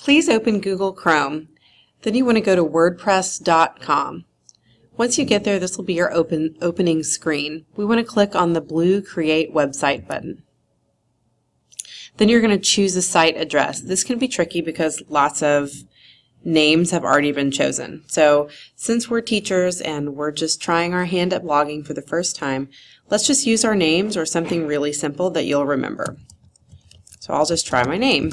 Please open Google Chrome. Then you want to go to WordPress.com. Once you get there, this will be your opening screen. We want to click on the blue Create Website button. Then you're going to choose a site address. This can be tricky because lots of names have already been chosen. So since we're teachers and we're just trying our hand at blogging for the first time, let's just use our names or something really simple that you'll remember. So I'll just try my name.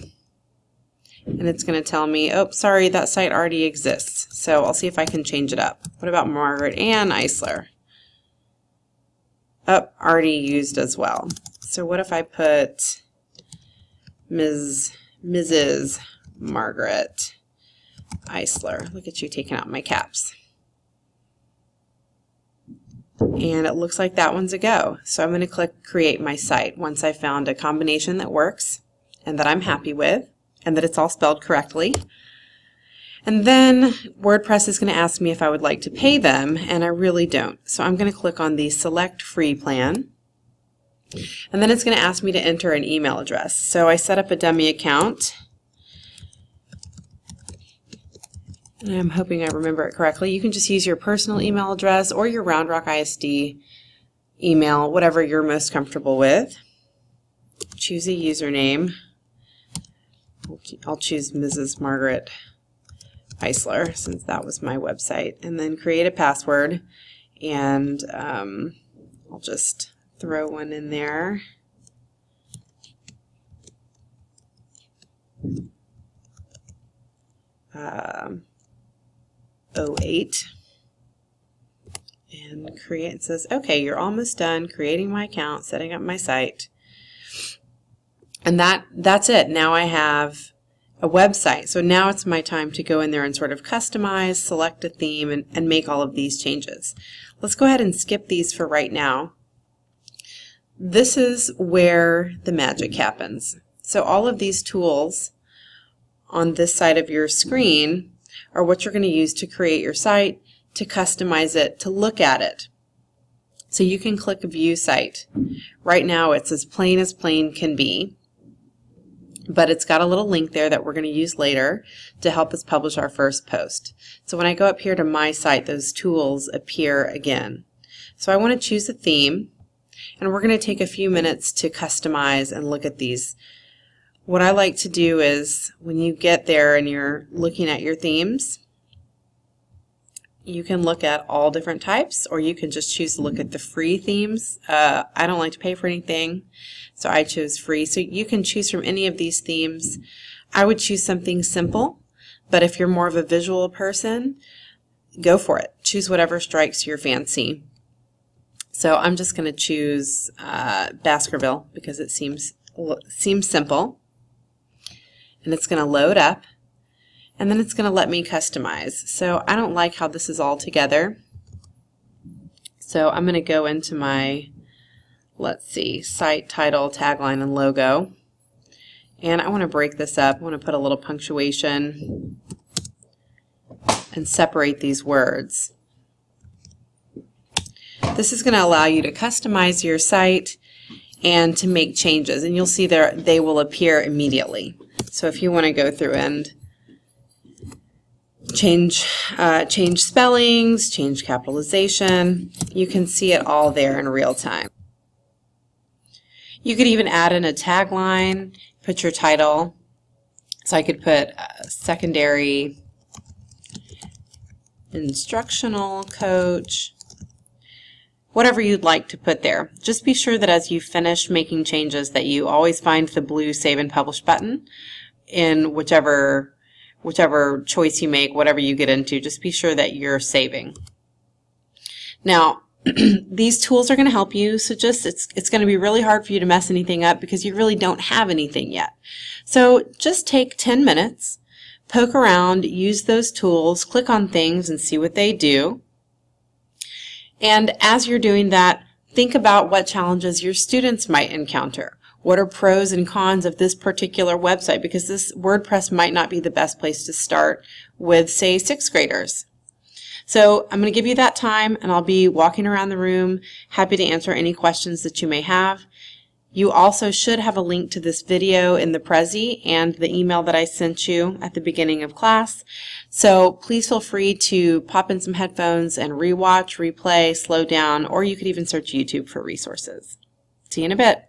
And it's going to tell me, oh, sorry, that site already exists. So I'll see if I can change it up. What about Margaret Ann Eisler? Oh, already used as well. So what if I put Mrs. Margaret Eisler? Look at you taking out my caps. And it looks like that one's a go. So I'm going to click Create My Site once I've found a combination that works and that I'm happy with, and that it's all spelled correctly. And then WordPress is going to ask me if I would like to pay them, and I really don't. So I'm going to click on the Select Free plan. And then it's going to ask me to enter an email address. So I set up a dummy account. And I'm hoping I remember it correctly. You can just use your personal email address or your Round Rock ISD email, whatever you're most comfortable with. Choose a username. I'll choose Mrs. Margaret Eisler since that was my website, and then create a password, and I'll just throw one in there. '08, and create. It says, okay, you're almost done creating my account, setting up my site. And that's it. Now I have a website. So now it's my time to go in there and sort of customize, select a theme, and make all of these changes. Let's go ahead and skip these for right now. This is where the magic happens. So all of these tools on this side of your screen are what you're going to use to create your site, to customize it, to look at it. So you can click View Site. Right now it's as plain can be. But it's got a little link there that we're going to use later to help us publish our first post. So when I go up here to My Site, those tools appear again. So I want to choose a theme, and we're going to take a few minutes to customize and look at these. What I like to do is when you get there and you're looking at your themes, you can look at all different types, or you can just choose to look at the free themes. I don't like to pay for anything, so I chose free. So you can choose from any of these themes. I would choose something simple, but if you're more of a visual person, go for it. Choose whatever strikes your fancy. So I'm just going to choose Baskerville because it seems simple, and it's going to load up. And then it's going to let me customize. So I don't like how this is all together. So I'm going to go into my, let's see, site title, tagline, and logo. And I want to break this up. I want to put a little punctuation and separate these words. This is going to allow you to customize your site and to make changes. And you'll see there they will appear immediately. So if you want to go through and change spellings, change capitalization, you can see it all there in real time. You could even add in a tagline, put your title. So I could put secondary instructional coach, whatever you'd like to put there. Just be sure that as you finish making changes that you always find the blue Save and Publish button in whichever choice you make, whatever you get into. Just be sure that you're saving. Now, these tools are going to help you, so it's going to be really hard for you to mess anything up because you really don't have anything yet. So just take 10 minutes, poke around, use those tools, click on things and see what they do. And as you're doing that, think about what challenges your students might encounter. What are pros and cons of this particular website? Because this WordPress might not be the best place to start with, say, 6th graders. So I'm going to give you that time, and I'll be walking around the room, happy to answer any questions that you may have. You also should have a link to this video in the Prezi and the email that I sent you at the beginning of class. So please feel free to pop in some headphones and rewatch, replay, slow down, or you could even search YouTube for resources. See you in a bit.